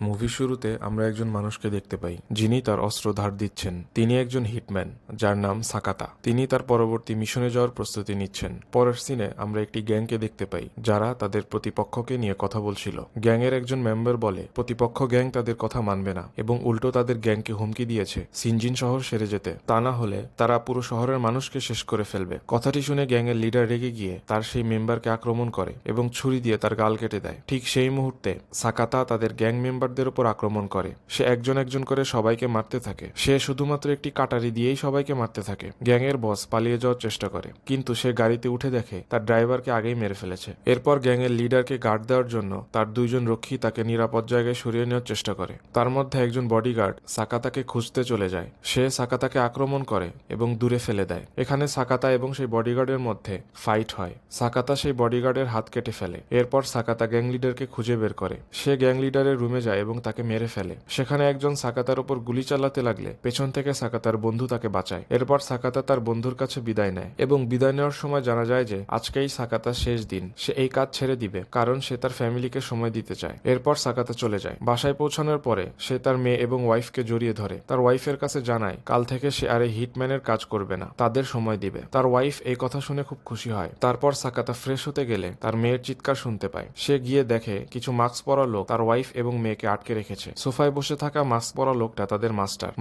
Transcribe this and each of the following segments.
মুভির শুরুতে আমরা একজন মানুষকে দেখতে পাই যিনি তার অস্ত্র ধার দিচ্ছেন। তিনি একজন হিটম্যান যার নাম সাকাতা। তিনি তার পরবর্তী মিশনে যাওয়ার প্রস্তুতি নিচ্ছেন। পরের সিনে আমরা একটি গ্যাংকে দেখতে পাই যারা তাদের প্রতিপক্ষকে নিয়ে কথা বলছিল। গ্যাংয়ের একজন মেম্বার বলে প্রতিপক্ষ গ্যাং তাদের কথা মানবে না এবং উল্টো তাদের গ্যাংকে হুমকি দিয়েছে সিনজিন শহর সেরে যেতে, তা না হলে তারা পুরো শহরের মানুষকে শেষ করে ফেলবে। কথাটি শুনে গ্যাংয়ের লিডার রেগে গিয়ে তার সেই মেম্বারকে আক্রমণ করে এবং ছুরি দিয়ে তার গাল কেটে দেয়। ঠিক সেই মুহূর্তে সাকাতা তাদের গ্যাং মেম্বারদের উপর আক্রমণ করে। সে একজন একজন করে সবাইকে মারতে থাকে। সে শুধুমাত্র একটি কাটারি দিয়েই সবাইকে মারতে থাকে। গ্যাংয়ের বস পালিয়ে যাওয়ার চেষ্টা করে, কিন্তু সে গাড়িতে উঠে দেখে তার ড্রাইভারকে আগেই মেরে ফেলেছে। এরপর গ্যাংয়ের লিডারকে গার্ড দেওয়ার জন্য তার দুইজন রক্ষী তাকে নিরাপদ জায়গায় সরিয়ে নেওয়ার চেষ্টা করে। তার মধ্যে একজন বডিগার্ড সাকাতাকে খুঁজতে চলে যায়। সে সাকাতাকে আক্রমণ করে এবং দূরে ফেলে দেয়। এখানে সাকাতা এবং সেই বডিগার্ডের মধ্যে ফাইট হয়। সাকাতা সেই বডিগার্ডের হাত কেটে ফেলে। এরপর সাকাতা গ্যাং লিডারকে খুঁজে বের করে। সে গ্যাং লিডারের রুমে যায় এবং তাকে মেরে ফেলে। সেখানে একজন সাকাতার উপর গুলি চালাতে লাগলে পেছন থেকে সাকাতার বন্ধু তাকে বাঁচায়। এরপর সাকাতা তার বন্ধুর কাছে বিদায় নেয় এবং বিদায় নেওয়ার সময় জানা যায় যে আজকেই সাকাতার শেষ দিন। সে এই কাজ ছেড়ে দিবে কারণ সে তার ফ্যামিলিকে সময় দিতে চায়। এরপর সাকাতা চলে যায়। বাসায় পৌঁছানোর পরে সে তার মেয়ে এবং ওয়াইফকে জড়িয়ে ধরে। তার ওয়াইফের কাছে জানায় কাল থেকে সে আর এই হিটম্যানের কাজ করবে না, তাদের সময় দিবে। তার ওয়াইফ এই কথা শুনে খুব খুশি হয়। তারপর সাকাতা ফ্রেশ হতে গেলে তার মেয়ের চিৎকার শুনতে পায়। সে গিয়ে দেখে কিছু মাস্ক পরা লোক তার ওয়াইফ এবং মেয়েকে আটকে রেখেছে। সোফায় বসে থাকা মাস্ক পরা লোকটা তাদের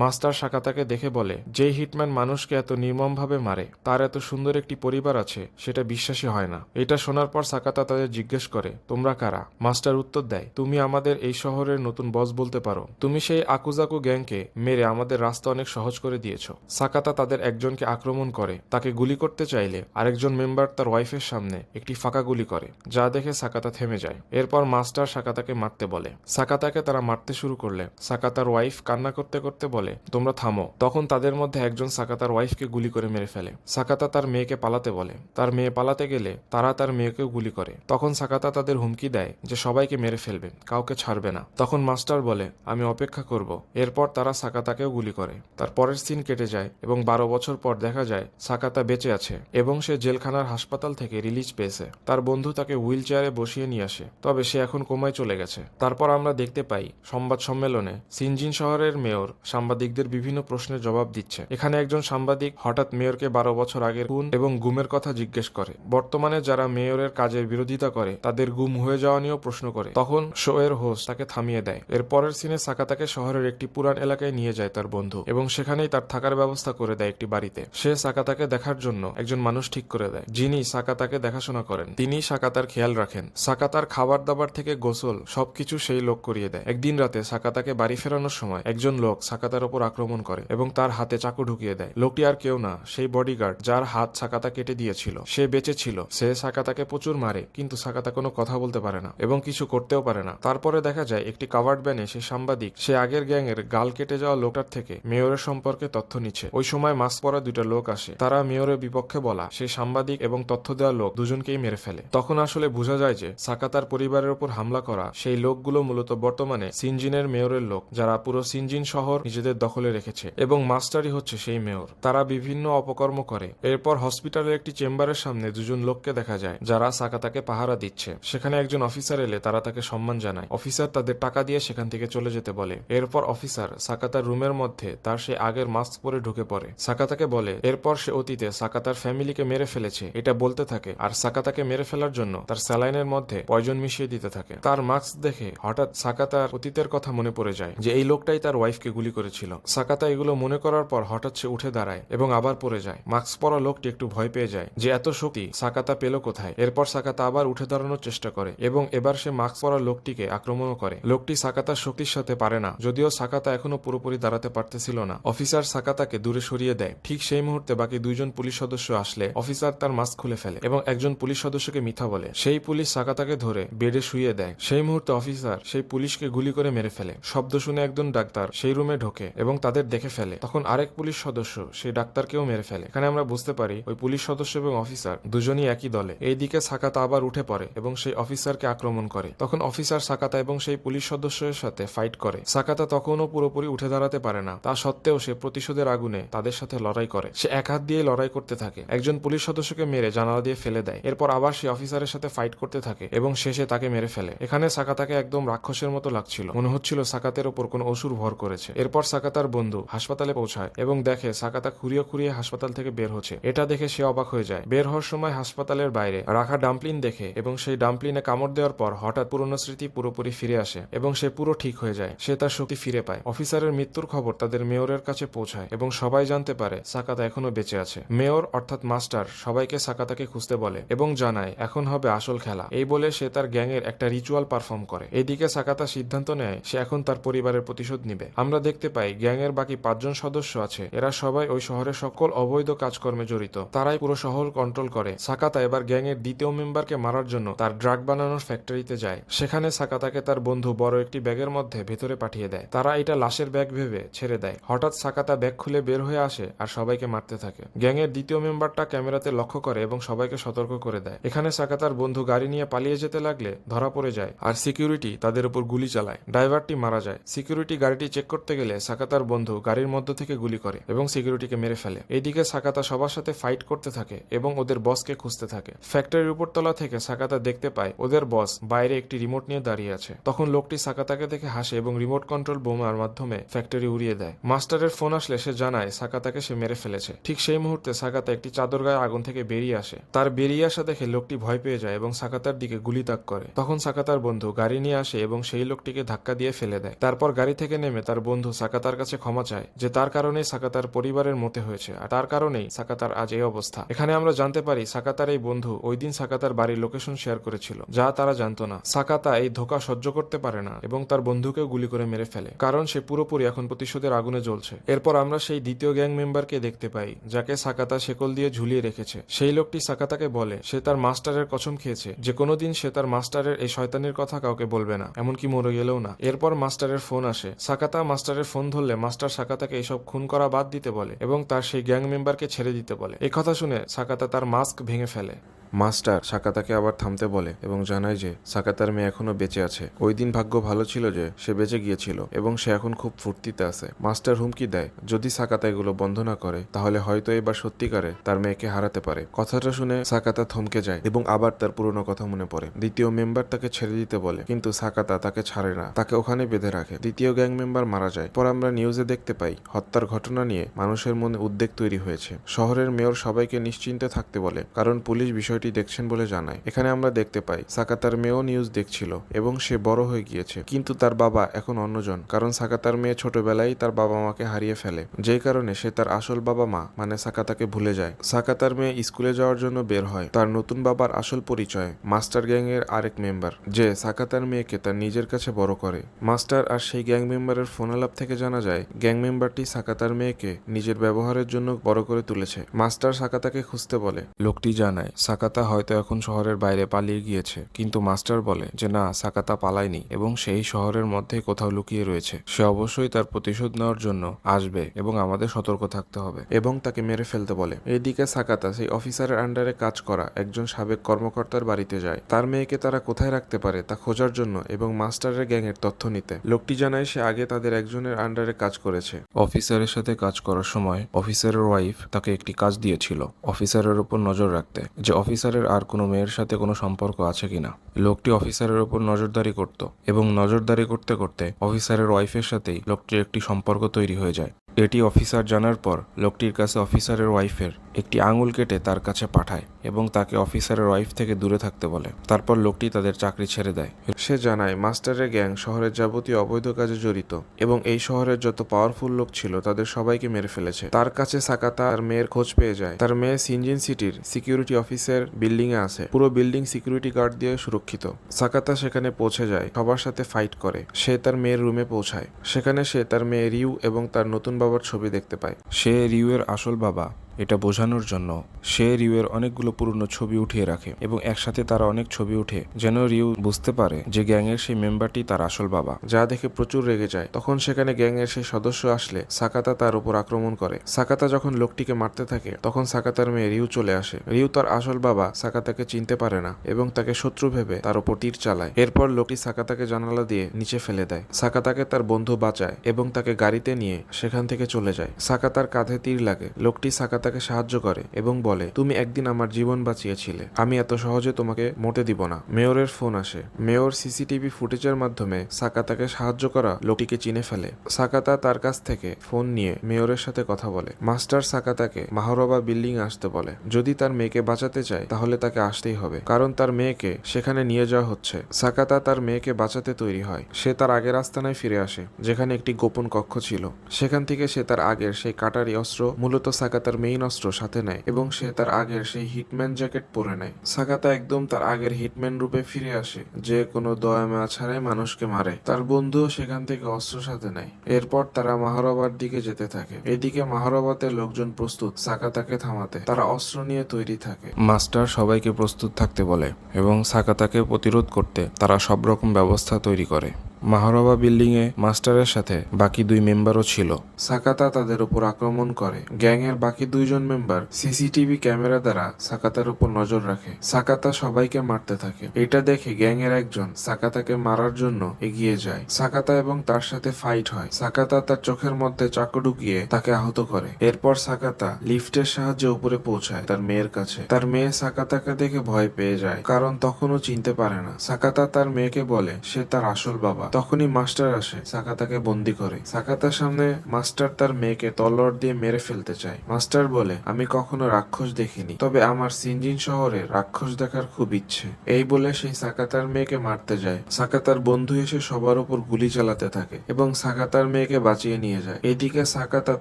মাস্টার সাকাতাকে দেখে বলে, যে হিটম্যান মানুষকে এত নির্মমভাবে মারে তার এত সুন্দর একটি পরিবার আছে সেটা বিশ্বাসই হয় না। এটা শোনার পর সাকাতা তাদের জিজ্ঞেস করে, তোমরা কারা? মাস্টার উত্তর দেয়, তুমি আমাদের এই শহরের নতুন বস বলতে পারো। তুমি সেই আকুজাকু গ্যাংকে মেরে আমাদের রাস্তা অনেক সহজ করে দিয়েছো। সাকাতা তাদের একজনকে আক্রমণ করে। তাকে গুলি করতে চাইলে আরেকজন মেম্বার তার ওয়াইফের সামনে একটি ফাঁকা গুলি করে, যা দেখে সাকাতা থেমে যায়। এরপর মাস্টার সাকাতাকে মারতে বলে। সাকাতাকে তারা মারতে শুরু করলে সাকাতার ওয়াইফ কান্না করতে করতে বলে, তোমরা থামো। তখন তাদের মধ্যে একজন সাকাতার ওয়াইফকে গুলি করে মেরে ফেলে। সাকাতা তার মেয়েকে পালাতে বলে। তার মেয়ে পালাতে গেলে তারা তার মেয়েকেও গুলি করে। তখন সাকাতা তাদের হুমকি দেয় যে সবাইকে মেরে ফেলবে, কাউকে ছাড়বে না। তখন মাস্টার বলে, আমি অপেক্ষা করব। এরপর তারা সাকাতাকেও গুলি করে। তার পরের সিন কেটে যায় এবং 12 বছর পর দেখা যায় সাকাতা বেঁচে আছে এবং সে জেলখানার হাসপাতাল থেকে রিলিজ পেয়েছে। তার বন্ধু তাকে হুইল চেয়ারে বসিয়ে নিয়ে আসে, তবে সে এখন কোমায় চলে গেছে। তারপর আমরা দেখতে পাই সংবাদ সম্মেলনে সিনজিন শহরের মেয়র সাংবাদিকদের বিভিন্ন প্রশ্নের জবাব দিচ্ছে। এখানে একজন সাংবাদিক হঠাৎ মেয়রকে 12 বছর আগের খুন এবং গুমের কথা জিজ্ঞেস করে। বর্তমানে যারা মেয়রের কাজের বিরোধিতা করে তাদের গুম হয়ে যাওয়া নিয়েও প্রশ্ন করে। তখন শো এর হোস্ট তাকে থামিয়ে দেয়। এর পরের সিনে সাকাতাকে শহরের একটি পুরান এলাকায় নিয়ে যায় তার বন্ধু এবং সেখানেই তার থাকার ব্যবস্থা করে দেয় একটি বাড়িতে। সে সাকাতাকে দেখার জন্য একজন মানুষ ঠিক করে দেয়, যিনি সাকাতাকে দেখাশোনা করেন। তিনি সাকাতার খেয়াল রাখেন। সাকাতার খাবার দাবার থেকে গোসল সবকিছু সেই লোক করিয়ে দেয়। একদিন রাতে সাকাতাকে বাড়ি ফেরানোর সময় একজন লোক সাকাতার উপর আক্রমণ করে এবং তার হাতে চাকু ঢুকিয়ে দেয়। লোকটি আর কেউ না, সেই বডিগার্ড যার হাত সাকাতা কেটে দিয়েছিল। সে বেঁচে ছিল। সে সাকাতাকে প্রচুর মারে, কিন্তু সাকাতা কোনো কথা বলতে পারে না এবং কিছু করতেও পারে না। তারপরে দেখা যায় একটি কাভার্ড ভ্যানে সে সাংবাদিক সে আগের গ্যাংয়ের গাল কেটে যাওয়া লোকটার থেকে মেয়রের সম্পর্কে তথ্য নিচ্ছে। ওই সময় মাস্ক পরা দুইটা লোক আসে। তারা মেয়রের বিপক্ষে বলা সেই সাংবাদিক এবং তথ্য দেওয়া লোক দুজনকেই মেরে ফেলে। তখন আসলে বোঝা যায় যে সাকাতার পরিবারের উপর হামলা করা সেই লোকগুলো মূলত বর্তমানে সিনজিনের মেয়রের লোক, যারা পুরো সিনজিন শহর নিজেদের দখলে রেখেছে এবং মাস্টারই হচ্ছে সেই মেয়র। তারা বিভিন্ন অপকর্ম করে। এরপর হসপিটালের একটি চেম্বারের সামনে দুজন লোককে দেখা যায় যারা সাকাতাকে পাহারা দিচ্ছে। সেখানে একজন অফিসার এলে তারা তাকে সম্মান জানায়। অফিসার তাদের টাকা দিয়ে সেখান থেকে চলে যেতে বলে। এরপর অফিসার সাকাতার রুমের মধ্যে তার সে আগের মাস্ক পরে ঢুকে পড়ে। সাকাতাকে বলে এরপর সে অতীতে সাকাতার ফ্যামিলিকে মেরে ফেলেছে এটা বলতে থাকে আর সাকাতাকে মেরে ফেলার জন্য তার স্যালাইনের মধ্যে পয়জন মিশিয়ে দিতে থাকে। তার মাস্ক দেখে হঠাৎ সাকাতার অতীতের কথা মনে পড়ে যায় যে এই লোকটাই তার ওয়াইফকে গুলি করেছিল। সাকাতা এগুলো মনে করার পর হঠাৎ সে উঠে দাঁড়ায় এবং আবার পড়ে যায়। মাস্ক পরা লোকটি একটু ভয় পেয়ে যায় যে এত শক্তি সাকাতা পেল কোথায়। এরপর সাকাতা আবার উঠে দাঁড়ানোর চেষ্টা করে এবং এবার সে মাস্ক পরা লোকটিকে আক্রমণও করে। লোকটি সাকাতার শক্তির সাথে পারে না, যদিও সাকাতা এখনো পুরোপুরি দাঁড়াতে পারতেছিল না। অফিসার সাকাতাকে দূরে সরিয়ে দেয়। ঠিক সেই মুহূর্তে বাকি দুইজন পুলিশ সদস্য আসলে অফিসার তার মাস্ক খুলে ফেলে এবং একজন পুলিশ সদস্যকে মিথ্যা বলে। সেই পুলিশ সাকাতাকে ধরে বেডে শুইয়ে দেয়। সেই মুহূর্তে অফিসার সেই পুলিশকে গুলি করে মেরে ফেলে। শব্দ শুনে একজন ডাক্তার সেই রুমে ঢোকে এবং তাদের দেখে ফেলে। তখন আরেক পুলিশ সদস্য সেই ডাক্তারকেও মেরে ফেলে। এখানে আমরা বুঝতে পারি ওই পুলিশ সদস্য এবং অফিসার দুজনই একই দলে। এইদিকে সাকাতা আবার উঠে পড়ে এবং সেই অফিসারকে আক্রমণ করে। তখন অফিসার সাকাতা এবং সেই পুলিশ সদস্যের সাথে ফাইট করে। সাকাতা তখনও পুরোপুরি উঠে দাঁড়াতে পারে না, তা সত্ত্বেও সে প্রতিশোধের আগুনে তাদের সাথে লড়াই করে। সে এক হাত দিয়ে লড়াই করতে থাকে। একজন পুলিশ সদস্যকে মেরে জানালা দিয়ে ফেলে দেয়। এরপর আবার সে অফিসারের সাথে ফাইট করতে থাকে এবং শেষে তাকে মেরে ফেলে। এখানে সাকাতাকে একদম রাক্ষসের মতো মতো লাগছিল, মনে হচ্ছিল সাকাতের ওপর কোনো অসুর ভর করেছে। এরপর সাকাতার বন্ধু হাসপাতালে পৌঁছায় এবং দেখে সাকাতা খুঁড়িয়ে খুঁড়িয়ে হাসপাতাল থেকে বের হচ্ছে। এটা দেখে সে অবাক হয়ে যায়। বের হওয়ার সময় হাসপাতালের বাইরে রাখা ডাম্পলিন দেখে এবং সেই ডাম্পলিনে কামড় দেওয়ার পর হঠাৎ পুরনো স্মৃতি পুরোপুরি ফিরে আসে এবং সে পুরো ঠিক হয়ে যায়। সে তার শক্তি ফিরে পায়। অফিসারের মৃত্যুর খবর তাদের মেয়রের কাছে পৌঁছায় এবং সবাই জানতে পারে সাকাতা এখনো বেঁচে আছে। মেয়র অর্থাৎ মাস্টার সবাইকে সাকাতাকে খুঁজতে বলে এবং জানায় এখন হবে আসল খেলা। এই বলে সে তার গ্যাংয়ের একটা রিচুয়াল পারফর্ম করে। এদিকে সাকাতা সিদ্ধান্ত নেয় সে এখন তার পরিবারের প্রতিশোধ নিবে। আমরা দেখতে পাই গ্যাংয়ের বাকি 5 জন সদস্য আছে। এরা সবাই ওই শহরের সকল অবৈধ কাজকর্মে জড়িত। তারাই পুরো শহর কন্ট্রোল করে। সাকাতা এবার গ্যাংয়ের দ্বিতীয় মেম্বারকে মারার জন্য তার ড্রাগ বানানোর ফ্যাক্টরিতে যায়। সেখানে সাকাতাকে তার বন্ধু বড় একটি ব্যাগের মধ্যে ভেতরে পাঠিয়ে দেয়। তারা এটা লাশের ব্যাগ ভেবে ছেড়ে দেয়। হঠাৎ সাকাতা ব্যাগ খুলে বের হয়ে আসে আর সবাইকে মারতে থাকে। গ্যাংয়ের দ্বিতীয় মেম্বারটা ক্যামেরাতে লক্ষ্য করে এবং সবাইকে সতর্ক করে দেয়। এখানে সাকাতার বন্ধু গাড়ি নিয়ে পালিয়ে যেতে লাগলে ধরা পড়ে যায় আর সিকিউরিটি তাদের উপর গুলি চালায়। ড্রাইভারটি মারা যায়। সিকিউরিটি গাড়িটি চেক করতে গেলে সাকাতার বন্ধু গাড়ির মধ্য থেকে গুলি করে এবং সিকিউরিটিকে মেরে ফেলে। এইদিকে সাকাতা সবার সাথে ফাইট করতে থাকে এবং ওদের বসকে খুঁজতে থাকে। ফ্যাক্টরির উপরতলা থেকে সাকাতা দেখতে পায় ওদের বস বাইরে একটি রিমোট নিয়ে দাঁড়িয়ে আছে। তখন লোকটি সাকাতাকে দেখে হাসে এবং রিমোট কন্ট্রোল বোমার মাধ্যমে ফ্যাক্টরি উড়িয়ে দেয়। মাস্টারের ফোন আসলে সে জানায় সাকাতাকে সে মেরে ফেলেছে। ঠিক সেই মুহূর্তে সাকাতা একটি চাদর গায়ে আগুন থেকে বেরিয়ে আসে। তার বেরিয়ে আসা দেখে লোকটি ভয় পেয়ে যায় এবং সাকাতার দিকে গুলি তাক করে। তখন সাকাতার বন্ধু গাড়ি নিয়ে আসে এবং সেই লোকটিকে ধাক্কা দিয়ে ফেলে দেয়। তারপর গাড়ি থেকে নেমে তার বন্ধু সাকাতার কাছে ক্ষমা চায় যে তার কারণেই সাকাতার পরিবারের মতে হয়েছে আর তার কারণেই সাকাতার আজ এই অবস্থা। এখানে আমরা জানতে পারি সাকাতার এই বন্ধু ওই দিন সাকাতার বাড়ির লোকেশন শেয়ার করেছিল, যা তারা জানতো না। সাকাতা এই ধোঁকা সহ্য করতে পারে না এবং তার বন্ধুকেও গুলি করে মেরে ফেলে, কারণ সে পুরোপুরি এখন প্রতিশোধের আগুনে জ্বলছে। এরপর আমরা সেই দ্বিতীয় গ্যাং মেম্বারকে দেখতে পাই যাকে সাকাতা শেকল দিয়ে ঝুলিয়ে রেখেছে। সেই লোকটি সাকাতাকে বলে সে তার মাস্টারের কসম খেয়েছে যে কোনোদিন সে তার মাস্টারের এই শয়তানির কথা কাউকে বলবে না, এমনকি মরে গেলেও না। এরপর মাস্টারের ফোন আসে। সাকাতা মাস্টারের ফোন ধরলে মাস্টার সাকাতাকে এইসব খুন করা বাদ দিতে বলে এবং তার সেই গ্যাং মেম্বারকে ছেড়ে দিতে বলে। এই কথা শুনে সাকাতা তার মাস্ক ভেঙে ফেলে। মাস্টার সাকাতাকে আবার থামতে বলে এবং জানায় যে সাকাতার মেয়ে এখনো বেঁচে আছে। ওই দিন ভাগ্য ভালো ছিল যে সে বেঁচে গিয়েছিল এবং সে এখন খুব ফুর্তিতে আছে। মাস্টার হুমকি দেয় যদি সাকাতা এগুলো বন্ধ না করে তাহলে হয়তো এবার সত্যিকারে তার মেয়েকে হারাতে পারে। কথাটা শুনে সাকাতা থমকে যায় এবং আবার তার পুরনো কথা মনে পড়ে। দ্বিতীয় মেম্বার তাকে ছেড়ে দিতে বলে কিন্তু সাকাতা তাকে ছাড়ে না, তাকে ওখানে বেঁধে রাখে। দ্বিতীয় গ্যাং মেম্বার মারা যায়। পর আমরা নিউজে দেখতে পাই হত্যার ঘটনা নিয়ে মানুষের মনে উদ্বেগ তৈরি হয়েছে। শহরের মেয়র সবাইকে নিশ্চিন্তে থাকতে বলে কারণ পুলিশ বিষয়টি দেখছেন বলে জানায়। এখানে আমরা দেখতে পাই সাকাতার মেয়েও নিউজ দেখছিল এবং সে বড় হয়ে গিয়েছে, কিন্তু তার বাবা এখন অন্যজন, কারণ সাকাতার মেয়ে ছোটবেলায় তার বাবা মাকে হারিয়ে ফেলে, যেই কারণে সে তার আসল বাবা মা মানে সাকাতাকে ভুলে যায়। সাকাতার মেয়ে স্কুলে যাওয়ার জন্য বের হয়। তার নতুন বাবার আসল পরিচয় মাস্টার গ্যাং এর আরেক মেম্বার, যে সাকাতার মেয়েকে তার নিজের কাছে বড় করে। মাস্টার আর সেই গ্যাং মেম্বারের ফোন আলাপ থেকে জানা যায় গ্যাং মেম্বারটি সাকাতার মেয়েকে নিজের ব্যবহারের জন্য বড় করে তুলেছে। মাস্টার সাকাতাকে খুঁজতে বলে। লোকটি জানায় সাকাতা হয়তো এখন শহরের বাইরে পালিয়ে গিয়েছে, কিন্তু মাস্টার বলে যে না, সাকাতা পালায়নি এবং সেই শহরের মধ্যেই কোথাও লুকিয়ে রয়েছে। সে অবশ্যই তার প্রতিশোধ নেওয়ার জন্য আসবে এবং আমাদের সতর্ক থাকতে হবে এবং তাকে মেরে ফেলতে বলে। এইদিকে সাকাতা সেই অফিসারের আন্ডারে কাজ করা একজন সাবেক কর্মকর্তার বাড়িতে যায় তার মেয়েকে তারা কোথায় রাখতে পারে তা খোঁজার জন্য এবং মাস্টারের গ্যাংয়ের তথ্য নিতে। লোকটি জানায় সে আগে তাদের একজনের আন্ডারে কাজ করেছে। অফিসারের সাথে কাজ করার সময় অফিসারের ওয়াইফ তাকে একটি কাজ দিয়েছিল অফিসারের উপর নজর রাখতে, যে অফিসারের আর কোনো মেয়ের সাথে কোনো সম্পর্ক আছে কিনা। লোকটি অফিসারের উপর নজরদারি করত এবং নজরদারি করতে করতে অফিসারের ওয়াইফের সাথেই লোকটির একটি সম্পর্ক তৈরি হয়ে যায়। এটি অফিসার জানার পর লোকটির কাছে অফিসারের ওয়াইফের একটি আঙুল কেটে তার কাছে পাঠায় এবং তাকে অফিসারের ওয়াইফ থেকে দূরে থাকতে বলে। তারপর লোকটি তাদের চাকরি ছেড়ে দেয়। সে জানায় মাস্টারের গ্যাং শহরের যাবতীয় অবৈধ কাজে জড়িত এবং এই শহরের যত পাওয়ারফুল লোক ছিল তাদের সবাইকে মেরে ফেলেছে। তার কাছে সাকাতা আর মেয়ের খোঁজ পেয়ে যায়। তার মেয়ে সিনজিন সিটির সিকিউরিটি অফিসের বিল্ডিং এ আছে। পুরো বিল্ডিং সিকিউরিটি গার্ড দিয়ে সুরক্ষিত। সাকাতা সেখানে পৌঁছে যায়, সবার সাথে ফাইট করে। সে তার মেয়ের রুমে পৌঁছায়। সেখানে সে তার মেয়ে রিউ এবং তার নতুন বাবার ছবি দেখতে পায়। সে রিউ এর আসল বাবা এটা বোঝানোর জন্য সে রিউয়ের অনেকগুলো পুরনো ছবি উঠিয়ে রাখে এবং একসাথে তারা অনেক ছবি উঠে যেন রিউ বুঝতে পারে যে গ্যাংয়ের সেই মেম্বারটি তার আসল বাবা, যা দেখে প্রচুর রেগে যায়। তখন সেখানে গ্যাংয়ের সেই সদস্য আসলে সাকাতা তার উপর আক্রমণ করে। সাকাতা যখন লোকটিকে মারতে থাকে তখন সাকাতার মেয়ে রিউ চলে আসে। রিউ তার আসল বাবা সাকাতাকে চিনতে পারে না এবং তাকে শত্রু ভেবে তার উপর তীর চালায়। এরপর লোকটি সাকাতাকে জানালা দিয়ে নিচে ফেলে দেয়। সাকাতাকে তার বন্ধু বাঁচায় এবং তাকে গাড়িতে নিয়ে সেখান থেকে চলে যায়। সাকাতার কাঁধে তীর লাগে। লোকটি সাকাতা সাকাতাকে সাহায্য করে এবং বলে, তুমি একদিন আমার জীবন বাঁচিয়েছিলে, আমি এত সহজে তোমাকে মরতে দিব না। মেয়রের ফোন আসে। মেয়র সিসিটিভি ফুটেজের মাধ্যমে সাকাতাকে সাহায্য করা লোকটিকে চিনে ফেলে। সাকাতা তার কাছ থেকে ফোন নিয়ে মেয়রের সাথে কথা বলে। মাস্টার সাকাতাকে মাহরবা বিল্ডিং এ আসতে বলে। যদি তার মেয়েকে বাঁচাতে চায় তাহলে তাকে আসতেই হবে, কারণ তার মেয়েকে সেখানে নিয়ে যাওয়া হচ্ছে। সাকাতা তার মেয়েকে বাঁচাতে তৈরি হয়। সে তার আগের আস্তানায় ফিরে আসে, যেখানে একটি গোপন কক্ষ ছিল। সেখান থেকে সে তার আগের সেই কাটারি অস্ত্র, মূলত সাকাতার মেইন অস্ত্র, সাথে নেয় এবং সে তার আগের সেই হিটম্যান জ্যাকেট পরে নেয়। সাকাতা একদম তার আগের হিটম্যান রূপে ফিরে আসে, যে কোনো দয়া মায়া ছাড়াই মানুষকে মারে। তার বন্ধুও সেখান থেকে অস্ত্র সাথে নেয়। এরপর তারা মাহরবার দিকে যেতে থাকে। এদিকে মাহরবাতে লোকজন প্রস্তুত সাকাতাকে থামাতে। তারা অস্ত্র নিয়ে তৈরি থাকে। মাস্টার সবাইকে প্রস্তুত থাকতে বলে এবং সাকাতাকে প্রতিরোধ করতে তারা সব রকম ব্যবস্থা তৈরি করে। মাহরবা বিল্ডিং এ মাস্টারের সাথে বাকি 2 মেম্বারও ছিল। সাকাতা তাদের উপর আক্রমণ করে। গ্যাং এর বাকি 2 জন মেম্বার সিসিটিভি ক্যামেরা দ্বারা সাকাতার উপর নজর রাখে। সাকাতা সবাইকে মারতে থাকে। এটা দেখে গ্যাং এর একজন সাকাতাকে মারার জন্য এগিয়ে যায়। সাকাতা এবং তার সাথে ফাইট হয়। সাকাতা তার চোখের মধ্যে চাকু ঢুকিয়ে তাকে আহত করে। এরপর সাকাতা লিফটের সাহায্যে উপরে পৌঁছায় তার মেয়ের কাছে। তার মেয়ে সাকাতাকে দেখে ভয় পেয়ে যায়, কারণ তখনও চিনতে পারে না। সাকাতা তার মেয়েকে বলে সে তার আসল বাবা। তখনই মাস্টার আসে, সাকাতাকে বন্দি করে। সাকাতার সামনে মাস্টার তার মেয়েকে তলোয়ার দিয়ে মেরে ফেলতে চায়। মাস্টার বলে, আমি কখনো রাক্ষস দেখিনি, তবে আমার সিনজিন শহরে রাক্ষস দেখার খুব ইচ্ছে। এই বলে সেই সাকাতার মেয়েকে মারতে যায়। সাকাতার বন্ধু এসে সবার উপর গুলি চালাতে থাকে এবং সাকাতার মেয়েকে বাঁচিয়ে নিয়ে যায়। এদিকে সাকাতা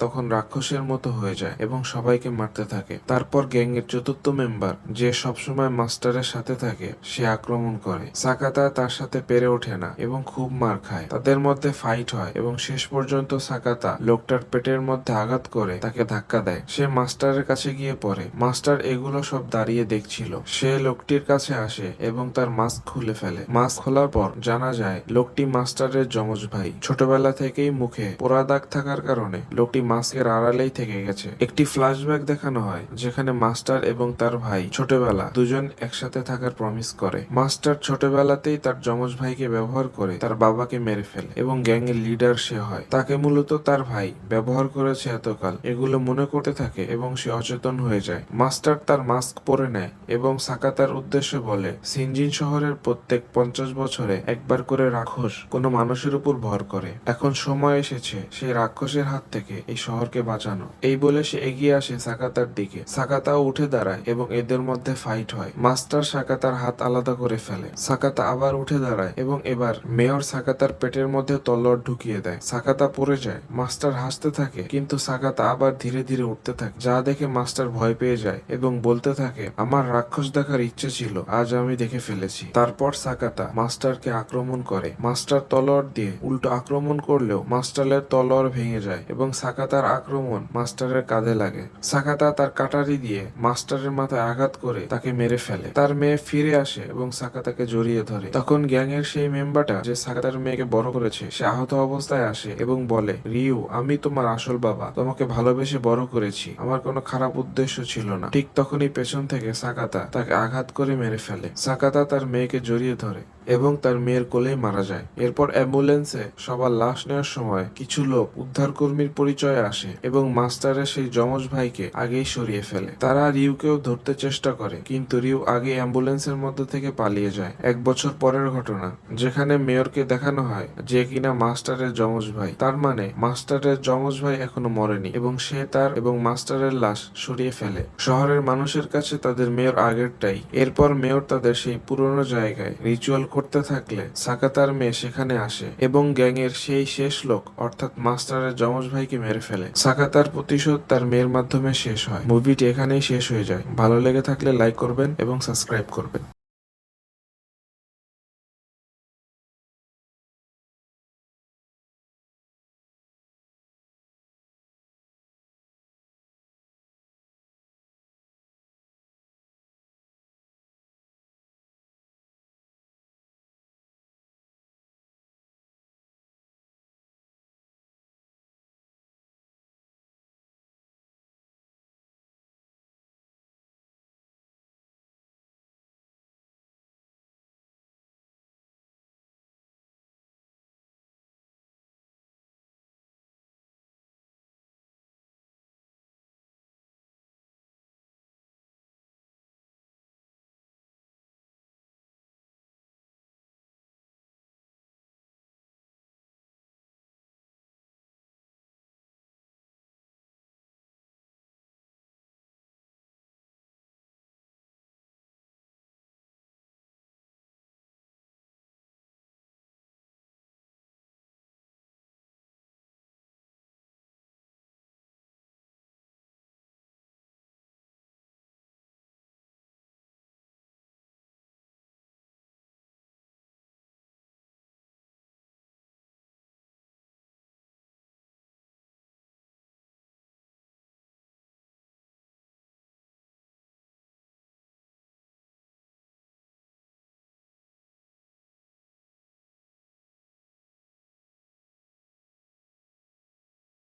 তখন রাক্ষসের মতো হয়ে যায় এবং সবাইকে মারতে থাকে। তারপর গ্যাং এর 4র্থ মেম্বার, যে সবসময় মাস্টারের সাথে থাকে, সে আক্রমণ করে। সাকাতা তার সাথে পেরে ওঠে না এবং খুব মার খায়। তাদের মধ্যে ফাইট হয় এবং শেষ পর্যন্ত সাকাতা লোকটার পেটের মধ্যে আঘাত করে তাকে ধাক্কা দেয়। সে মাস্টারের কাছে গিয়ে পড়ে। মাস্টার এগুলো সব দাঁড়িয়ে দেখছিল। সে লোকটির কাছে আসে এবং তার মাস্ক খুলে ফেলে। মাস্ক খোলার পর জানা যায় লোকটি মাস্টারের যমজ ভাই। ছোটবেলা থেকেই মুখে পোড়া দাগ থাকার কারণে লোকটি মাস্কের আড়ালেই থেকে গেছে। একটি ফ্ল্যাশব্যাক দেখানো হয়, যেখানে মাস্টার এবং তার ভাই ছোটবেলা দুজন একসাথে থাকার প্রমিস করে। মাস্টার ছোটবেলাতেই তার যমজ ভাইকে ব্যবহার করে তার বাবাকে মেরে ফেলে এবং গ্যাং এর লিডার সে হয়। তাকে মূলত তার ভাই ব্যবহার করেছে এতকাল, এগুলো মনে করতে থাকে এবং সে অচেতন হয়ে যায়। মাস্টার তার মাস্ক পরে নেয় এবং সাকাতার উদ্দেশ্যে বলে, সিনজিন শহরের প্রত্যেক 50 বছরে একবার করে রাক্ষস কোনো মানুষের উপর ভর করে। এখন সময় এসেছে সেই রাক্ষসের হাত থেকে এই শহরকে বাঁচানো। এই বলে সে এগিয়ে আসে সাকাতার দিকে। সাকাতাও উঠে দাঁড়ায় এবং এদের মধ্যে ফাইট হয়। মাস্টার সাকাতার হাত আলাদা করে ফেলে। সাকাতা আবার উঠে দাঁড়ায় এবং এবার মেয়র সাকাতার পেটের মধ্যে তলোয়ার ঢুকিয়ে দেয়। সাকাতা পড়ে যায়। মাস্টার হাসতে থাকে, কিন্তু সাকাতা আবার ধীরে ধীরে উঠতে থাকে, যা দেখে মাস্টার ভয় পেয়ে যায় এবং বলতে থাকে, আমার রাক্ষস দেখার ইচ্ছে ছিল, আজ আমি দেখে ফেলেছি। তারপর সাকাতা মাস্টারকে আক্রমণ করে। মাস্টার তলোয়ার দিয়ে উল্টো আক্রমণ করলেও মাস্টারের তলোয়ার ভেঙে যায় এবং সাকাতার আক্রমণ মাস্টারের কাঁধে লাগে। সাকাতা তার কাটারি দিয়ে মাস্টারের মাথায় আঘাত করে তাকে মেরে ফেলে। তার মেয়ে ফিরে আসে এবং সাকাতাকে জড়িয়ে ধরে। তখন গ্যাং এর সেই মেম্বারটা, যে সাকাতার মেয়েকে বড় করেছে, সে আহত অবস্থায় আসে এবং বলে, রিউ, আমি তোমার আসল বাবা, তোমাকে ভালোবেসে বড় করেছি, আমার কোনো খারাপ উদ্দেশ্য ছিল না। ঠিক তখনই পেছন থেকে সাকাতা তাকে আঘাত করে মেরে ফেলে। সাকাতা তার মেয়েকে জড়িয়ে ধরে এবং তার মেয়ের কোলেই মারা যায়। এরপর অ্যাম্বুলেন্সে সবার লাশ নেওয়ার সময় কিছু লোক উদ্ধার কর্মীর পরিচয়ে আসে এবং মাস্টারের সেই যমজ ভাইকে আগেই সরিয়ে ফেলে। তারা রিউকেও ধরতে চেষ্টা করে, কিন্তু রিউ আগে অ্যাম্বুলেন্সের মধ্যে থেকে পালিয়ে যায়। 1 বছর পরের ঘটনা, যেখানে মেয়রকে দেখানো হয় যে কিনা মাস্টারের যমজ ভাই। তার মানে মাস্টারের যমজ ভাই এখনো মরেনি এবং সে তার এবং মাস্টারের লাশ সরিয়ে ফেলে। শহরের মানুষের কাছে তাদের মেয়র আগেরটাই। এরপর মেয়র তাদের সেই পুরনো জায়গায় রিচুয়াল করতে থাকলে সাকাতার মেয়ে সেখানে আসে এবং গ্যাং এর সেই শেষ লোক, অর্থাৎ মাস্টারের যমজ ভাইকে মেরে ফেলে। সাকাতার প্রতিশোধ তার মেয়ের মাধ্যমে শেষ হয়। মুভিটি এখানেই শেষ হয়ে যায়। ভালো লেগে থাকলে লাইক করবেন এবং সাবস্ক্রাইব করবেন।